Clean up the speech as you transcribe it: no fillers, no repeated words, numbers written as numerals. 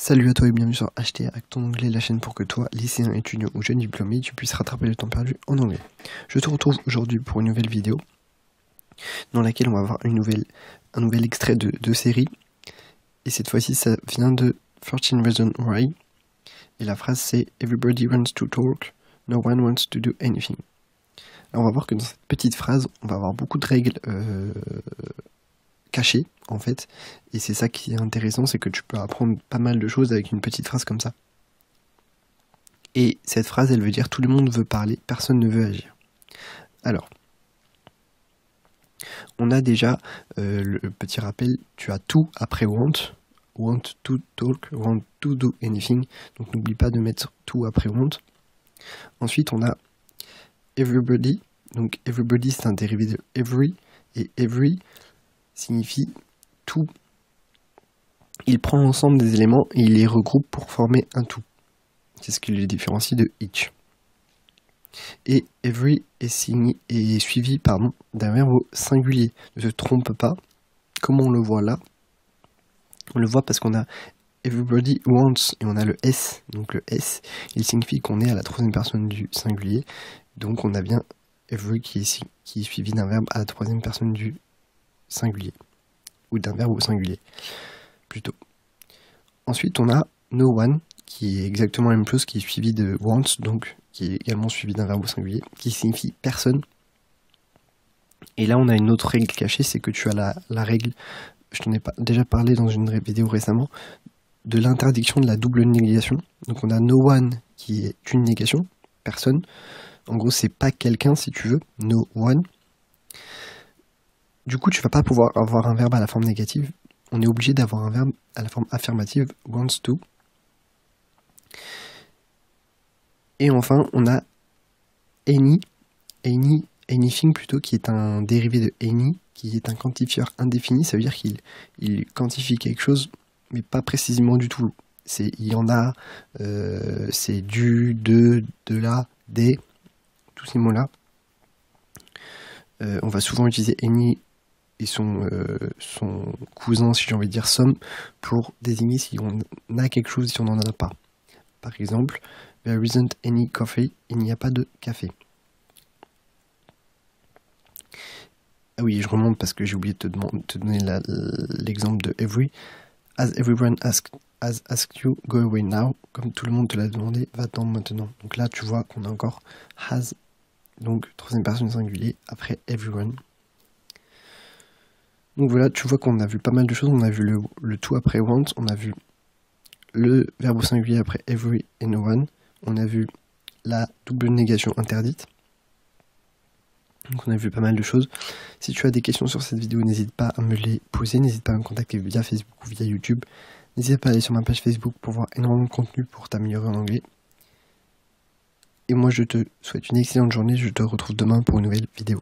Salut à toi et bienvenue sur HT avec ton anglais, la chaîne pour que toi, lycéen, étudiant ou jeune diplômé, tu puisses rattraper le temps perdu en anglais. Je te retrouve aujourd'hui pour une nouvelle vidéo dans laquelle on va voir un nouvel extrait de série. Et cette fois-ci, ça vient de 13 Reasons Why. Et la phrase c'est « Everybody wants to talk, no one wants to do anything ». Alors on va voir que dans cette petite phrase, on va avoir beaucoup de règles cachées en fait, et c'est ça qui est intéressant, c'est que tu peux apprendre pas mal de choses avec une petite phrase comme ça. Et cette phrase, elle veut dire tout le monde veut parler, personne ne veut agir. Alors, on a déjà le petit rappel, tu as tout après want to talk, want to do anything, donc n'oublie pas de mettre tout après want. Ensuite, on a everybody, donc everybody c'est un dérivé de every, et every signifie tout. Il prend ensemble des éléments et il les regroupe pour former un tout. C'est ce qui les différencie de each. Et every est suivi d'un verbe au singulier. Ne te trompe pas. Comment on le voit là? On le voit parce qu'on a everybody wants et on a le S. Donc le S, il signifie qu'on est à la troisième personne du singulier. Donc on a bien every qui est suivi d'un verbe à la troisième personne du singulier. Ou d'un verbe au singulier, plutôt. Ensuite, on a no one, qui est exactement la même chose, qui est suivi de wants, donc qui est également suivi d'un verbe au singulier, qui signifie personne. Et là, on a une autre règle cachée, c'est que tu as la règle, je t'en ai déjà parlé dans une vidéo récemment, de l'interdiction de la double négation. Donc on a no one, qui est une négation, personne. En gros, c'est pas quelqu'un, si tu veux, no one. Du coup, tu vas pas pouvoir avoir un verbe à la forme négative. On est obligé d'avoir un verbe à la forme affirmative, wants to. Et enfin, on a anything plutôt, qui est un dérivé de any, qui est un quantifieur indéfini. Ça veut dire qu'il quantifie quelque chose, mais pas précisément du tout. Il y en a, c'est du, de la, des, tous ces mots-là. On va souvent utiliser any et son cousin, si j'ai envie de dire some, pour désigner si on a quelque chose, si on n'en a pas. Par exemple, there isn't any coffee, il n'y a pas de café. Ah oui, je remonte parce que j'ai oublié de te donner l'exemple de every. As everyone has asked you, go away now. Comme tout le monde te l'a demandé, va-t'en maintenant. Donc là, tu vois qu'on a encore has, donc troisième personne singulier, après everyone. Donc voilà, tu vois qu'on a vu pas mal de choses. On a vu le tout après want, on a vu le verbe au singulier après every et no one, on a vu la double négation interdite. Donc on a vu pas mal de choses. Si tu as des questions sur cette vidéo, n'hésite pas à me les poser, n'hésite pas à me contacter via Facebook ou via YouTube. N'hésite pas à aller sur ma page Facebook pour voir énormément de contenu pour t'améliorer en anglais. Et moi je te souhaite une excellente journée, je te retrouve demain pour une nouvelle vidéo.